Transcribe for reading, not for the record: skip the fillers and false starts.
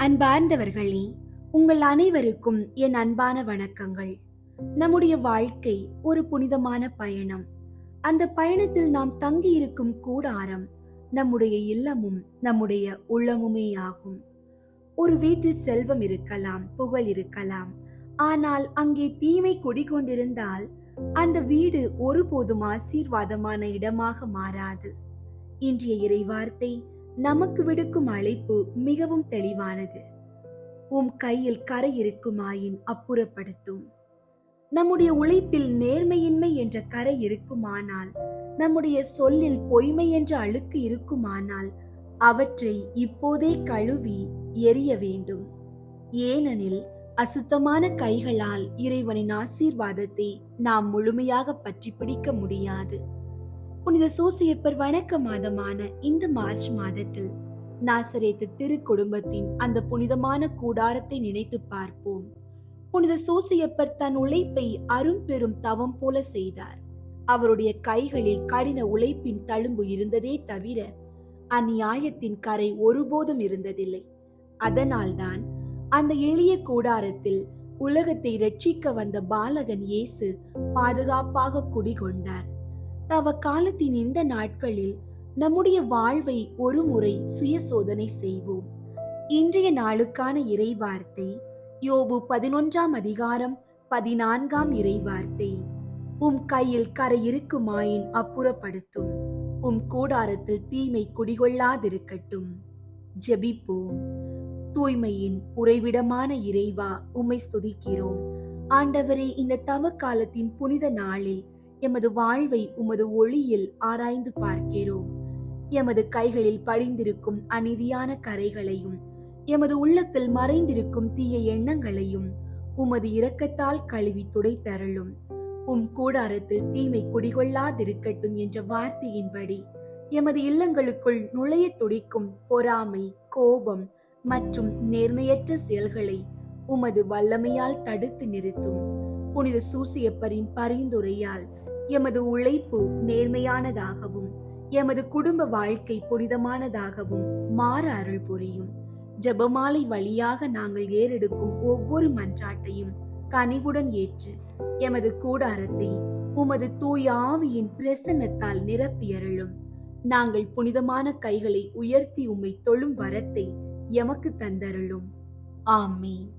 அன்பார்ந்தவர்களே, உங்கள் அனைவருக்கும் என் அன்பான வணக்கங்கள். நம்முடைய வாழ்க்கை ஒரு புனிதமான பயணம். அந்த பயணத்தில் நாம் தங்கியிருக்கும் கூடாரம் நம்முடைய இல்லமும் நம்முடைய உள்ளமுமே ஆகும். ஒரு வீட்டில் செல்வம் இருக்கலாம், புகழ் இருக்கலாம். ஆனால் அங்கே தீமை குடிகொண்டிருந்தால் அந்த வீடு ஒருபோதும் ஆசீர்வாதமான இடமாக மாறாது. இன்றைய இறைவார்த்தை நமக்கு விடுக்கும் அழைப்பு மிகவும் தெளிவானது. உம் கையில் கரை இருக்குமாயின் அப்புறப்படுத்தும். நம்முடைய உழைப்பில் நேர்மையின்மை என்ற கரை இருக்குமானால், நம்முடைய சொல்லில் பொய்மை என்ற அழுக்கு இருக்குமானால், அவற்றை இப்போதே கழுவி எரிய வேண்டும். ஏனெனில் அசுத்தமான கைகளால் இறைவனின் ஆசீர்வாதத்தை நாம் முழுமையாக பற்றி பிடிக்க முடியாது. புனித சூசையப்பர் வணக்க மாதமான இந்த மார்ச் மாதத்தில் நாசரேத்து திரு குடும்பத்தின் அந்த புனிதமான கூடாரத்தை நினைத்து பார்ப்போம். புனித சூசையப்பர் தன் உழைப்பை அரும்பெரும் தவம் போல செய்தார். அவருடைய கைகளில் கடின உழைப்பின் தழும்பு இருந்ததே தவிர அந்நியாயத்தின் கரை ஒருபோதும் இருந்ததில்லை. அதனால்தான் அந்த எளிய கூடாரத்தில் உலகத்தை ரட்சிக்க வந்த பாலகன் இயேசு பாதுகாப்பாக குடிகொண்டார். தவ காலத்தின் இந்த நாட்களில் நம்முடைய வாழ்வை ஒரு முறை சுய சோதனை செய்வோம். இன்றைய நாளுக்கான இறைவார்த்தை யோபு 11ஆம் அதிகாரம் 14ஆம் இறைவார்த்தை. உம் கையில் கரை இருக்குமாயின் அப்புறப்படுத்தும். உம் கூடாரத்தில் தீமை குடிகொள்ளாதிருக்கட்டும். ஜெபிப்போம். தூய்மையின் உறைவிடமான இறைவா, உம்மை ஸ்துதிக்கிறோம். ஆண்டவரே, இந்த தவ காலத்தின் புனித நாளில் எமது வாழ்வை உமது ஒளியில் ஆராய்ந்து பார்க்கிறோம். எமது கைகளில் படிந்திருக்கும் அநீதியான கரைகளையும் எமது உள்ளத்தில் மறைந்திருக்கும் தீய எண்ணங்களையும் உமது இரக்கத்தால் கழுவி துடைத்தருளும். உம் கூடாரத்தில் தீமை குடிகொள்ளாதிருக்கட்டும் என்ற வார்த்தையின்படி எமது இல்லங்களுக்குள் நுழைய துடிக்கும் பொறாமை, கோபம் மற்றும் நேர்மையற்ற செயல்களை உமது வல்லமையால் தடுத்து நிறுத்தும். புனித சூசையப்பரின் பரிந்துரையால் எமது உழைப்பு நேர்மையானதாகவும் எமது குடும்ப வாழ்க்கை புனிதமானதாகவும் மாற அருள் புரியும். ஜெபமாலை வழியாக நாங்கள் ஏறெடுக்கும் ஒவ்வொரு மன்றாட்டையும் கனிவுடன் ஏற்று எமது கூடாரத்தை உமது தூய ஆவியின் பிரசன்னத்தால் நிரப்பியருளும். நாங்கள் புனிதமான கைகளை உயர்த்தி உம்மை தொழும் வரத்தை எமக்கு தந்தருளும். ஆமீன்.